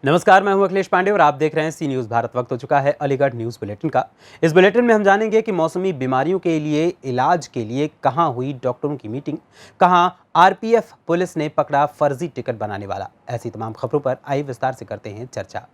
नमस्कार, मैं हूं अखिलेश पांडे और आप देख रहे हैं सी न्यूज़ भारत। वक्त हो चुका है अलीगढ़ न्यूज़ बुलेटिन का। इस बुलेटिन में हम जानेंगे कि मौसमी बीमारियों के लिए इलाज के लिए कहां हुई डॉक्टरों की मीटिंग, कहां आरपीएफ पुलिस ने पकड़ा फर्जी टिकट बनाने वाला। ऐसी तमाम खबरों पर आइए विस्तार से करते हैं चर्चा।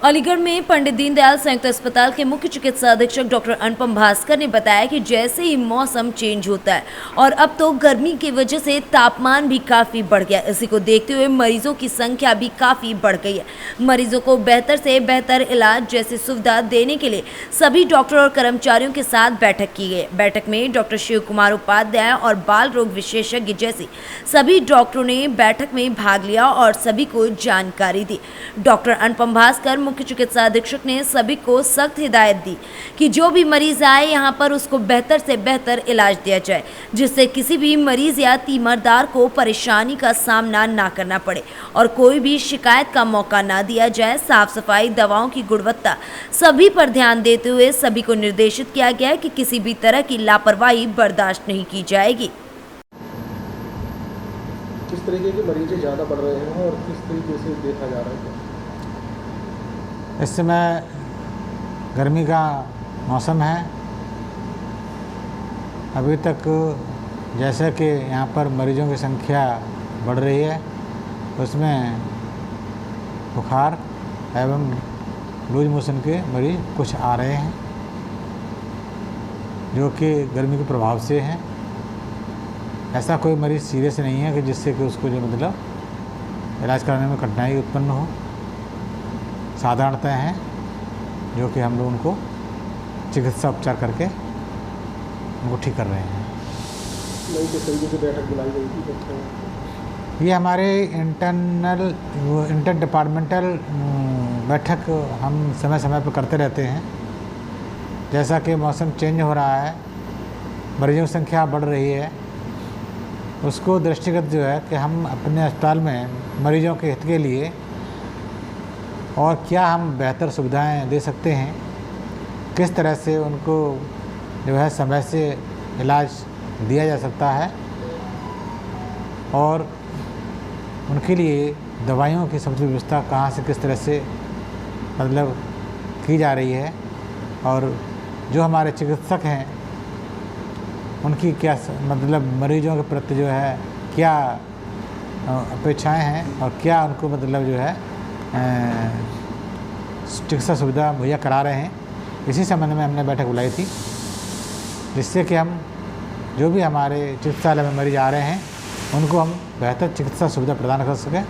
अलीगढ़ में पंडित दीनदयाल संयुक्त अस्पताल के मुख्य चिकित्सा अधीक्षक डॉक्टर अनुपम भास्कर ने बताया कि जैसे ही मौसम चेंज होता है और अब तो गर्मी की वजह से तापमान भी काफ़ी बढ़ गया, इसी को देखते हुए मरीजों की संख्या भी काफ़ी बढ़ गई है। मरीजों को बेहतर से बेहतर इलाज जैसी सुविधा देने के लिए सभी डॉक्टर और कर्मचारियों के साथ बैठक की गई। बैठक में डॉक्टर शिव कुमार उपाध्याय और बाल रोग विशेषज्ञ जैसी सभी डॉक्टरों ने बैठक में भाग लिया और सभी को जानकारी दी। डॉक्टर अनुपम भास्कर मुख्य चिकित्सा अधीक्षक ने सभी को सख्त हिदायत दी कि जो भी मरीज आए यहां पर उसको बेहतर से बेहतर इलाज दिया जाए, जिससे किसी भी मरीज या तीमारदार को परेशानी का सामना ना करना पड़े और कोई भी शिकायत का मौका ना दिया जाए। साफ सफाई, दवाओं की गुणवत्ता सभी पर ध्यान देते हुए सभी को निर्देशित किया गया है कि किसी भी तरह की लापरवाही बर्दाश्त नहीं की जाएगी। किस तरीके के मरीज ज़्यादा बढ़ रहे हैं और किस तरीके से देखा जा रहा है? इस समय गर्मी का मौसम है। अभी तक जैसे कि यहाँ पर मरीजों की संख्या बढ़ रही है, उसमें बुखार एवं लूज मोशन के मरीज कुछ आ रहे हैं जो कि गर्मी के प्रभाव से हैं। ऐसा कोई मरीज सीरियस नहीं है कि जिससे कि उसको जो मतलब इलाज कराने में कठिनाई उत्पन्न हो। साधारणतः हैं जो कि हम लोग उनको चिकित्सा उपचार करके उनको ठीक कर रहे हैं। नहीं, किस तरीके से बैठक बुलाई गई थी? ये हमारे इंटर डिपार्टमेंटल बैठक हम समय समय पर करते रहते हैं। जैसा कि मौसम चेंज हो रहा है, मरीजों की संख्या बढ़ रही है, उसको दृष्टिगत जो है कि हम अपने अस्पताल में मरीजों के हित के लिए और क्या हम बेहतर सुविधाएं दे सकते हैं, किस तरह से उनको जो है समय से इलाज दिया जा सकता है और उनके लिए दवाइयों की समुचित व्यवस्था कहाँ से किस तरह से मतलब की जा रही है और जो हमारे चिकित्सक हैं उनकी क्या मतलब मरीजों के प्रति जो है क्या अपेक्षाएं हैं और क्या उनको मतलब जो है चिकित्सा सुविधा मुहैया करा रहे हैं। इसी संबंध में हमने बैठक बुलाई थी, जिससे कि हम जो भी हमारे चिकित्सालय में मरीज आ रहे हैं उनको हम बेहतर चिकित्सा सुविधा प्रदान कर सकें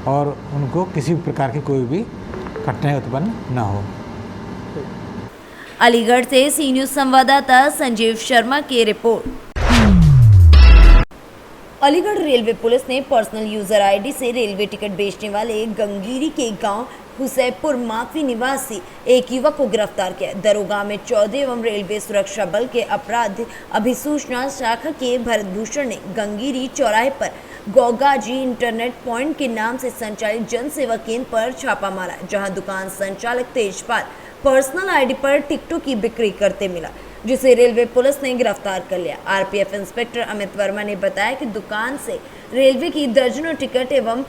और उनको किसी भी प्रकार की कोई भी कठिनाई उत्पन्न न हो। अलीगढ़ से सी न्यूज़ संवाददाता संजीव शर्मा की रिपोर्ट। अलीगढ़ रेलवे पुलिस ने पर्सनल यूजर आईडी से रेलवे टिकट बेचने वाले गंगीरी के गांव हुसैपुर माफी निवासी एक युवक को गिरफ्तार किया। दरोगा में 14 एवं रेलवे सुरक्षा बल के अपराध अभिसूचना शाखा के भरतभूषण ने गंगीरी चौराहे पर गौगाजी इंटरनेट पॉइंट के नाम से संचालित जन सेवा केंद्र पर छापा मारा, जहां दुकान संचालक तेजपाल पर्सनल आईडी पर टिकटों की बिक्री करते मिला, जिसे रेलवे पुलिस ने गिरफ्तार कर लिया। आरपीएफ इंस्पेक्टर अमित वर्मा ने बताया कि दुकान से रेलवे की दर्जनों टिकट एवं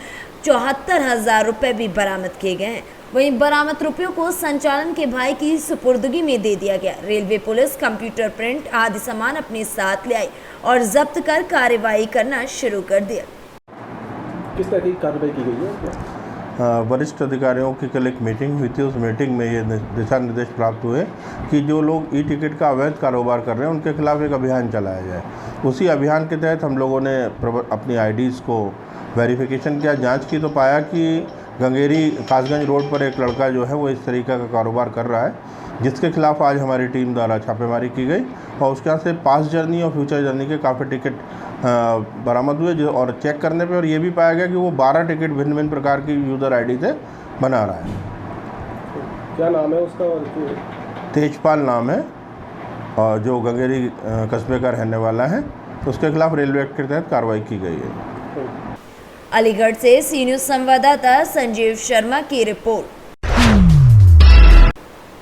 74,000 रुपए भी बरामद किए गए हैं। वहीं बरामद रुपयों को संचालन के भाई की सुपुर्दगी में दे दिया गया। रेलवे पुलिस कंप्यूटर, प्रिंट आदि सामान अपने साथ ले आई और जब्त कर कार्यवाही करना शुरू कर दिया। किस तरह की कार्रवाई की गई है? वरिष्ठ अधिकारियों की कल एक मीटिंग हुई थी। उस मीटिंग में ये दिशा निर्देश प्राप्त हुए कि जो लोग ई टिकट का अवैध कारोबार कर रहे हैं उनके खिलाफ एक अभियान चलाया जाए। उसी अभियान के तहत हम लोगों ने अपनी आईडीज़ को वेरिफिकेशन किया, जांच की, तो पाया कि गंगेरी कासगंज रोड पर एक लड़का जो है वो इस तरीके का कारोबार कर रहा है, जिसके खिलाफ आज हमारी टीम द्वारा छापेमारी की गई और उसके यहाँ से पास जर्नी और फ्यूचर जर्नी के काफ़ी टिकट बरामद हुए। जो और चेक करने पे और ये भी पाया गया कि वो 12 टिकट भिन्न भिन्न प्रकार की यूज़र आईडी से बना रहा है। क्या नाम है उसका? तेजपाल नाम है और जो गंगेरी कस्बे का रहने वाला है, तो उसके खिलाफ रेलवे एक्ट के तहत कार्रवाई की गई है। अलीगढ़ से सी न्यूज़ संवाददाता संजीव शर्मा की रिपोर्ट।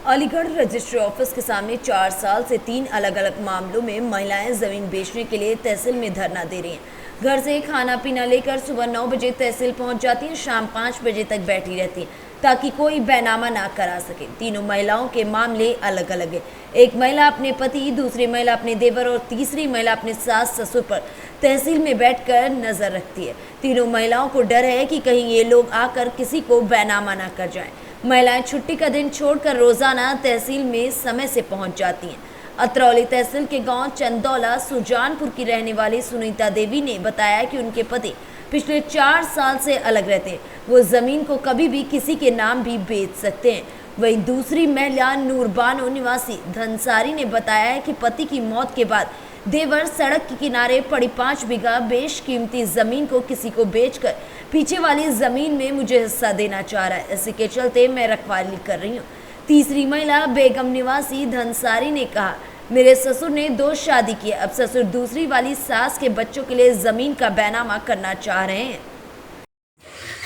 अलीगढ़ रजिस्ट्री ऑफिस के सामने 4 साल से 3 अलग अलग मामलों में महिलाएं जमीन बेचने के लिए तहसील में धरना दे रही हैं। घर से खाना पीना लेकर सुबह 9 बजे तहसील पहुंच जाती हैं, शाम 5 बजे तक बैठी रहती हैं ताकि कोई बैनामा ना करा सके। तीनों महिलाओं के मामले अलग अलग है। एक महिला अपने पति, दूसरी महिला अपने देवर और तीसरी महिला अपने सास ससुर पर तहसील में बैठकर नजर रखती है। तीनों महिलाओं को डर है कि कहीं ये लोग आकर किसी को बैनामा ना कर जाएं। महिलाएं छुट्टी का दिन छोड़कर रोजाना तहसील में समय से पहुंच जाती हैं। अतरौली तहसील के गांव चंदौला सुजानपुर की रहने वाली सुनीता देवी ने बताया कि उनके पति पिछले 4 साल से अलग रहते हैं। वो जमीन को कभी भी किसी के नाम भी बेच सकते हैं। वहीं दूसरी महिला नूरबानो निवासी धनसारी ने बताया है कि पति की मौत के बाद देवर सड़क के किनारे पड़ी 5 बीघा बेशकीमती जमीन को किसी को बेचकर पीछे वाली जमीन में मुझे हिस्सा देना चाह रहा है। इसी के चलते मैं रखवाली कर रही हूँ। तीसरी महिला बेगम निवासी धनसारी ने कहा, मेरे ससुर ने 2 शादी की, अब ससुर दूसरी वाली सास के बच्चों के लिए जमीन का बैनामा करना चाह रहे हैं।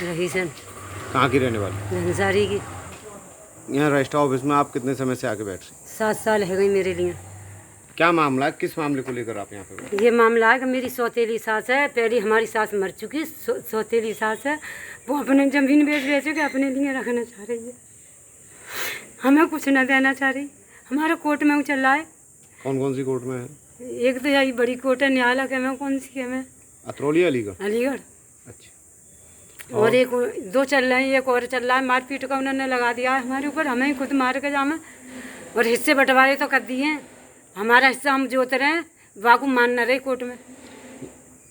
रहीसन कहाँ की रहने वाली? धनसारी की। यहाँ रजिस्ट्रार ऑफिस में आप कितने समय से आके बैठ रहे हैं? 7 साल है गई मेरे लिए। क्या मामला है, किस मामले को लेकर आप यहाँ पे बैठे? ये मामला है कि मेरी सौतेली सास है, पहले हमारी सास मर चुकी, सौतेली सास है, वो अपने जमीन बेच के अपने लिए रखना चाह रही है, हमें कुछ न देना चाह रही। हमारे कोर्ट में चल रहा है। कौन कौन सी कोर्ट में है? एक तो यही बड़ी कोर्ट है, न्यायालय के में, कौन सी है में, अतरौली अलीगढ़। अलीगढ़। अच्छा। और एक 2 चल रहे हैं, एक और चल रहा है, मारपीट का उन्होंने लगा दिया है हमारे ऊपर, हमें खुद मार के जामे और हिस्से बंटवारे तो कर दिए हैं। हमारा हिस्सा हम जोत रहे हैं, वाकू मान न रहे कोर्ट में।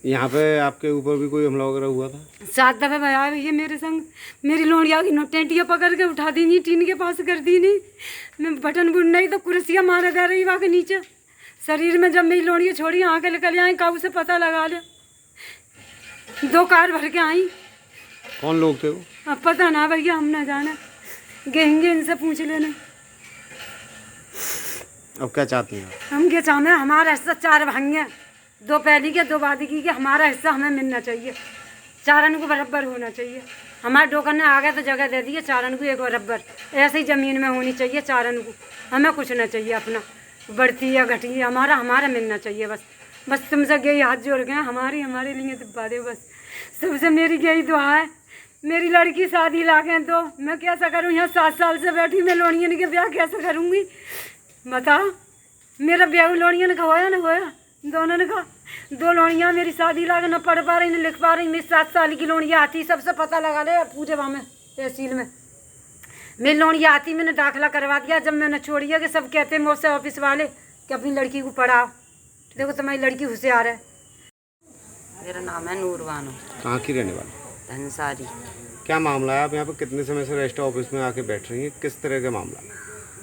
यहाँ पे आपके ऊपर भी कोई हमला वगैरह हुआ था? 7 दफे भया ये मेरे संग, मेरी लोनिया की टेंटियाँ पकड़ के उठा दी नहीं, टीन के पास कर दी नहीं, मैं बटन बुन नहीं तो कुर्सियाँ मारे दे रही वहाँ के नीचे शरीर में। जब मेरी लोनिया छोड़ी आँखें निकल आई, काबू से पता लगा लिया, 2 कार भर के आई। कौन लोग थे वो? अब पता ना भैया, हम ना जाना, गएंगे इनसे पूछ लेना। अब क्या चाहती हैं आप? हम क्या चाहते हैं, हमारा हिस्सा 4 भांगे, 2 पहली के 2 बाद की, हमारा हिस्सा हमें मिलना चाहिए, चारन को बराबर होना चाहिए। हमारे डोकर ने आगे तो जगह दे दी है, चारन को एक बराबर ऐसे ही ज़मीन में होनी चाहिए चारन को। हमें कुछ ना चाहिए अपना, बढ़ती या घटी, हमारा मिलना चाहिए बस। बस तुमसे गई हाथ जोड़ गए, हमारे लिए दिब्बा दे बस। सबसे मेरी यही दुआ है, मेरी लड़की शादी ला गए तो मैं कैसा करूँ? यहाँ 7 साल से बैठी, मैं लोनियन के ब्याह कैसे करूँगी बता? मेरा ब्याह लोनियन का होया ना होया, दोनों ने कहा। 2 लोनियाँ मेरी शादी ला के न पढ़ पा रही न लिख पा रही। मेरी 7 साल की लोनिया आती, सबसे पता लगा ले पूछे वहाँ में तहसील में। मेरी लोनिया आती, मैंने दाखिला करवा दिया। जब मैंने छोड़िया कि सब कहते हैं मुझसे ऑफिस वाले कि अपनी लड़की को पढ़ाओ, देखो तुम्हारी लड़की होशियार है। मेरा नाम है नूरबानो। कहाँ की रहने वाली? धनसारी। क्या मामला है? आप यहाँ पे कितने समय से रजिस्ट्रार ऑफिस में आके बैठ रही हैं, किस तरह का मामला?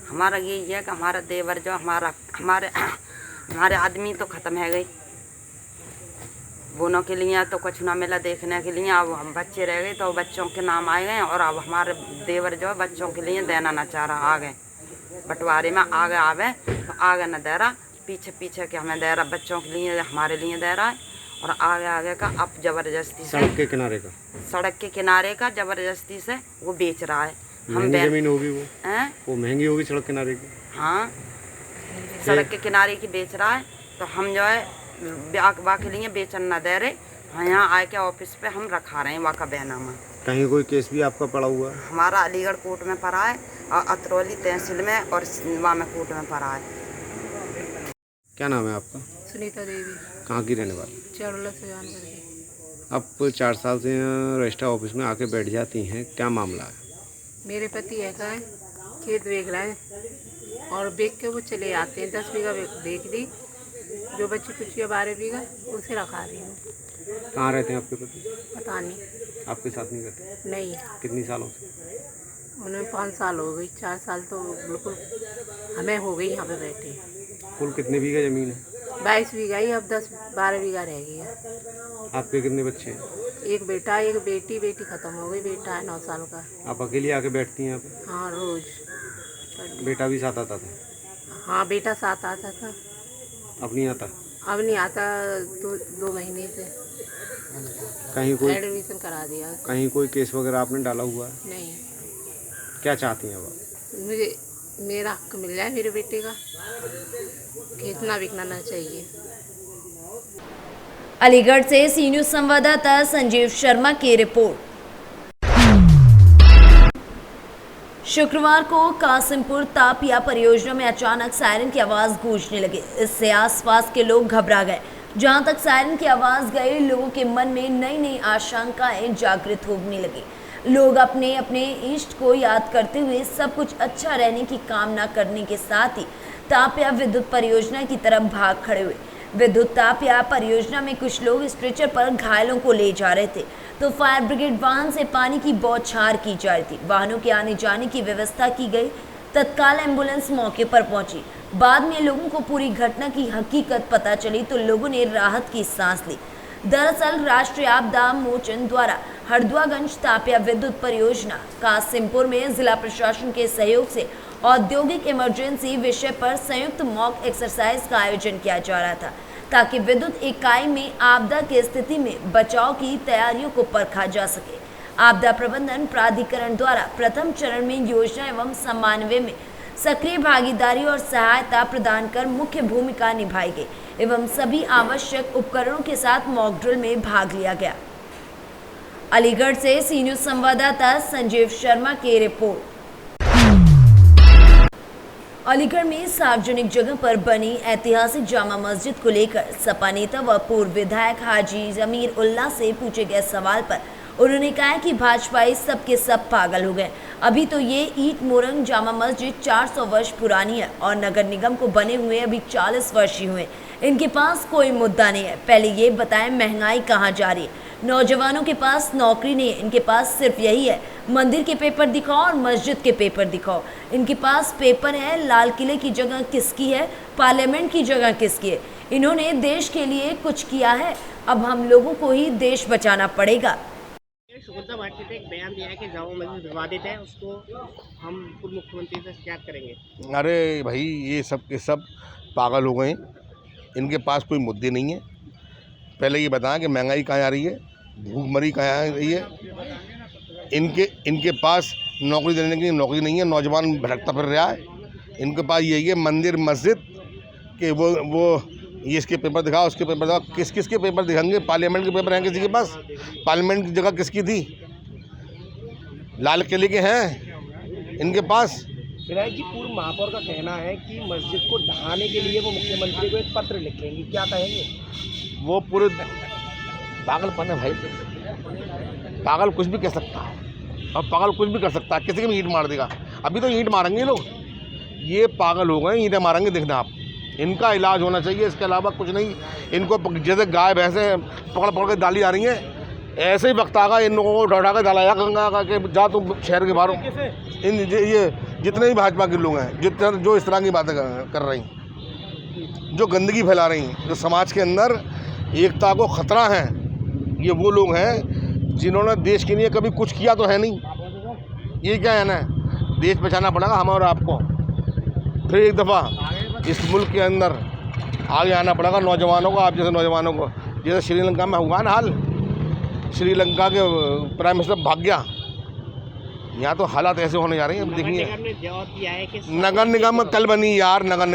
हमारा यही है कि हमारा देवर जो हमारे आदमी तो ख़त्म है गई, बोनों के लिए तो कुछ ना मिला देखने के लिए। अब हम बच्चे रह गए तो बच्चों के नाम आए गए, और अब हमारे देवर जो है बच्चों के लिए देना ना चाह रहा, आ गए बंटवारे में, आगे आवे तो आगे न दे रहा, पीछे पीछे के हमें दे रहा, बच्चों के लिए हमारे लिए दे रहा है, और आगे का अब ज़बरदस्ती से सड़क के किनारे का, सड़क के किनारे का ज़बरदस्ती से वो बेच रहा है। महंगी ज़मीन होगी वो? हैं? वो महंगी होगी सड़क किनारे की? हाँ, सड़क के किनारे की बेच रहा है, तो हम जो है ब्याह के लिए बेचन न दे रहे, यहाँ आए के ऑफिस पे हम रखा रहे हैं वहाँ का बैनामा। कहीं कोई केस भी आपका पड़ा हुआ है? हमारा अलीगढ़ कोर्ट में पड़ा है, और अतरौली तहसील में, और वहाँ में कोर्ट में पड़ा है। क्या नाम है आपका? सुनीता देवी। कहाँ की रहने वाली? चरौला सुजानपुर की। आप 4 साल से रजिस्ट्रार ऑफिस में आके बैठ जाती हैं, क्या मामला है? मेरे पति ऐसा है, खेत बेच रहा है और बेच के वो चले आते हैं। 10 बीघा बेच दी, जो बच्ची कुछ 12 बीघा उसे रखा रही हूँ। कहाँ रहते हैं आपके पति? पता नहीं, आपके साथ नहीं रहते? नहीं। कितनी सालों से? उन्हें 5 साल हो गई, 4 साल तो बिल्कुल हमें हो गई यहाँ पे बैठे। कुल कितने बीघा ज़मीन है? 22 बीघा ही, अब 10-12 बीघा रह गई है। आपके कितने बच्चे हैं? एक बेटा, एक बेटी। बेटी ख़त्म हो गई, बेटा है 9 साल का। आप अकेली आके बैठती हैं यहाँ पे? हाँ, रोज़। बेटा भी साथ आता था? हाँ, बेटा साथ आता था। अब नहीं आता? अब नहीं आता, 2 महीने से कहीं कोई एडमिशन करा दिया। कहीं कोई केस वगैरह आपने डाला हुआ है? नहीं। क्या चाहती हैं अब? मुझे मेरा हक मिल जाए, मेरे बेटे का, खेतना बिकना ना चाहिए। अलीगढ़ से सी न्यूज संवाददाता संजीव शर्मा की रिपोर्ट। शुक्रवार को कासिमपुर तापिया परियोजना में अचानक सायरन की आवाज गूंजने लगी। इससे आसपास के लोग घबरा गए। जहां तक सायरन की आवाज गई, लोगों के मन में नई नई आशंकाएं जागृत होने लगी। लोग अपने अपने इष्ट को याद करते हुए सब कुछ अच्छा रहने की कामना करने के साथ ही तापिया विद्युत परियोजना की तरफ भाग खड़े हुए। विद्युत तापिया परियोजना में कुछ लोग स्ट्रेचर पर घायलों को ले जा रहे थे, तो फायर ब्रिगेड वाहन से पानी की बौछार की जा रही थी। वाहनों के आने जाने की व्यवस्था की गई। तत्काल एम्बुलेंस मौके पर पहुंची। बाद में लोगों को पूरी घटना की हकीकत पता चली तो लोगों ने राहत की सांस ली। दरअसल राष्ट्रीय आपदा मोचन द्वारा हरदुआगंज तापिया विद्युत परियोजना कासिमपुर में जिला प्रशासन के सहयोग से औद्योगिक इमरजेंसी विषय पर संयुक्त मॉक एक्सरसाइज का आयोजन किया जा रहा था, ताकि विद्युत इकाई में आपदा की स्थिति में बचाव की तैयारियों को परखा जा सके। आपदा प्रबंधन प्राधिकरण द्वारा प्रथम चरण में योजना एवं समन्वय में सक्रिय भागीदारी और सहायता प्रदान कर मुख्य भूमिका निभाई गई एवं सभी आवश्यक उपकरणों के साथ मॉक ड्रिल में भाग लिया गया। अलीगढ़ से सी न्यूज संवाददाता संजीव शर्मा की रिपोर्ट। अलीगढ़ में सार्वजनिक जगह पर बनी ऐतिहासिक जामा मस्जिद को लेकर सपा नेता व पूर्व विधायक हाजी जमीर उल्लाह से पूछे गए सवाल पर उन्होंने कहा कि भाजपाई सब के सब पागल हो गए। अभी तो ये ईट मोरंग जामा मस्जिद 400 वर्ष पुरानी है और नगर निगम को बने हुए अभी 40 वर्ष ही हुए। इनके पास कोई मुद्दा नहीं है। पहले ये बताएं महंगाई कहाँ जा रही है। नौजवानों के पास नौकरी नहीं है। इनके पास सिर्फ यही है, मंदिर के पेपर दिखाओ और मस्जिद के पेपर दिखाओ। इनके पास पेपर है। लाल किले की जगह किसकी है? पार्लियामेंट की जगह किसकी है? इन्होंने देश के लिए कुछ किया है? अब हम लोगों को ही देश बचाना पड़ेगा। सुगंधा भारती ने एक बयान दिया है कि जामा मस्जिद विवादित है, उसको हम पूर्व मुख्यमंत्री से शिकायत करेंगे। अरे भाई, ये सब के सब पागल हो गए। इनके पास कोई मुद्दे नहीं है। पहले ये बताएं कि महंगाई कहाँ आ रही है, भूखमरी कहाँ आ रही है। इनके पास नौकरी देने की नौकरी नहीं है। नौजवान भटकता फिर रहा है। इनके पास यही है मंदिर मस्जिद के वो ये इसके पेपर दिखाओ, उसके पेपर दिखाओ। किस के पेपर दिखाएंगे? पार्लियामेंट के पेपर हैं किसी के पास? पार्लियामेंट की जगह किसकी थी? लाल किले के हैं इनके पास। विधायक जी, पूर्व महापौर का कहना है कि मस्जिद को ढहाने के लिए वो मुख्यमंत्री को एक पत्र लिखेंगे, क्या कहेंगे? वो पूरे पागलपन है भाई। पागल कुछ भी कह सकता है और पागल कुछ भी कर सकता है। किसी की भी ईंट मार देगा। अभी तो ईंट मारेंगे लोग। ये पागल हो गए, ईंटें मारेंगे। देखना आप, इनका इलाज होना चाहिए, इसके अलावा कुछ नहीं। इनको जैसे गाय भैंसे पकड़ पकड़ के डाली जा रही हैं, ऐसे ही वक्त आगा इन लोगों को उठा के डाला गंगा का के जा तुम शहर के बाहर। ये जितने भी भाजपा के लोग हैं जो इस तरह की बातें कर रही हैं, जो गंदगी फैला रही हैं, जो समाज के अंदर एकता को खतरा है, ये वो लोग हैं जिन्होंने देश के लिए कभी कुछ किया तो है नहीं। ये क्या है ना, देश बचाना पड़ेगा हम और आपको। फिर एक दफ़ा इस मुल्क के अंदर आगे आना पड़ेगा नौजवानों को, आप जैसे नौजवानों को। जैसे श्रीलंका में हुआ ना हाल, श्रीलंका के प्राइम मिनिस्टर भाग गया। यहाँ तो हालात ऐसे होने जा रहे हैं। देखिए, नगर निगम कल बनी यार। नगर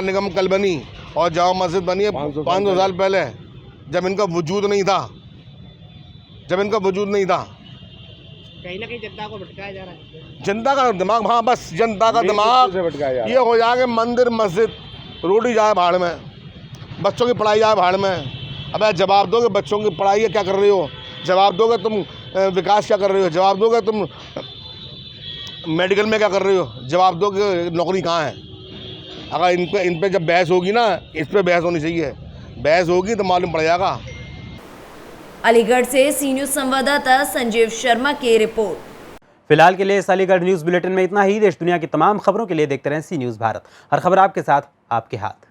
निगम कल बनी और जामा मस्जिद बनी है 500 साल पहले, जब इनका वजूद नहीं था। कहीं ना कहीं जनता को भटकाया जा रहा है। जनता का दिमाग, हाँ बस जनता का दिमाग ये हो जाएगा। मंदिर मस्जिद रोटी जाए भाड़ में, बच्चों की पढ़ाई जाए भाड़ में। अब जवाब दोगे बच्चों की पढ़ाई क्या कर रहे हो? जवाब दोगे तुम विकास क्या कर रहे हो? जवाब दोगे तुम मेडिकल में क्या कर रहे हो? जवाब दोगे नौकरी कहाँ है? अगर इन पे जब बहस होगी ना, इस पे बहस होनी चाहिए। बहस होगी तो मालूम पड़ जाएगा। अलीगढ़ से सी न्यूज संवाददाता संजीव शर्मा की रिपोर्ट। फिलहाल के लिए इस अलीगढ़ न्यूज बुलेटिन में इतना ही। देश दुनिया की तमाम खबरों के लिए देखते रहें सी न्यूज भारत। हर खबर आपके साथ, आपके हाथ।